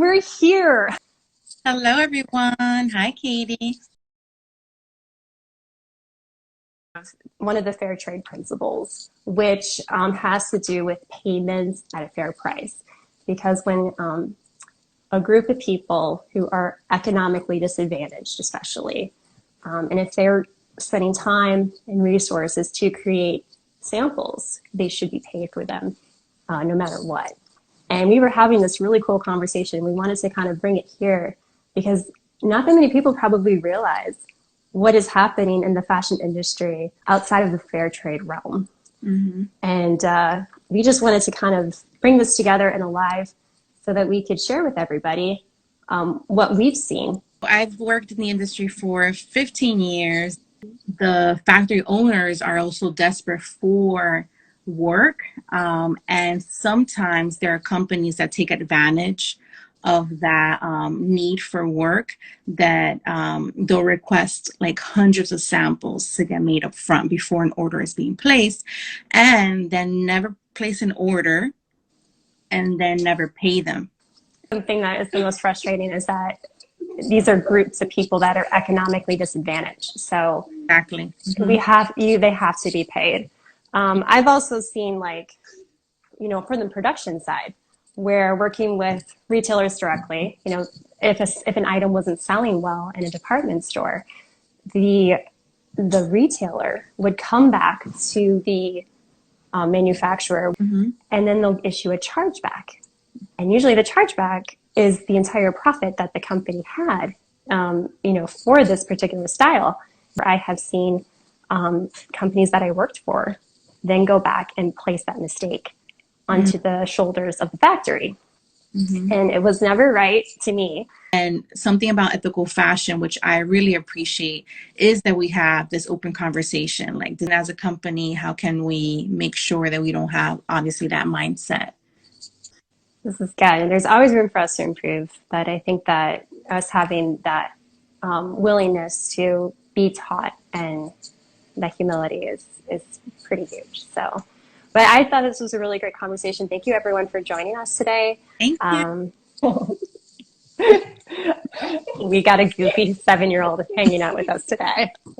we're here. Hello, everyone. Hi, Katie. One of the fair trade principles, which has to do with payments at a fair price. Because when a group of people who are economically disadvantaged, especially, and if they're spending time and resources to create samples, they should be paid for them no matter what. And we were having this really cool conversation. We wanted to kind of bring it here because not that many people probably realize what is happening in the fashion industry outside of the fair trade realm. Mm-hmm. And we just wanted to kind of bring this together and alive so that we could share with everybody what we've seen. I've worked in the industry for 15 years. The factory owners are also desperate for work. And sometimes there are companies that take advantage of that need for work that they'll request like hundreds of samples to get made up front before an order is being placed, and then never place an order and then never pay them. Something that is the most frustrating is that these are groups of people that are economically disadvantaged. So Exactly. Mm-hmm. they have to be paid. I've also seen, like, for the production side, where working with retailers directly, if an item wasn't selling well in a department store, the retailer would come back to the manufacturer, Mm-hmm. and then they'll issue a chargeback. And usually the chargeback is the entire profit that the company had, for this particular style. I have seen companies that I worked for then go back and place that mistake onto the shoulders of the factory. Mm-hmm. And it was never right to me. And something about ethical fashion, which I really appreciate, is that we have this open conversation. Like, as a company, how can we make sure that we don't have, obviously, that mindset? This is good. And there's always room for us to improve. But I think that us having that willingness to be taught and that humility is pretty huge. So, but I thought this was a really great conversation. Thank you, everyone, for joining us today. Thank you. We got a goofy 7-year-old hanging out with us today.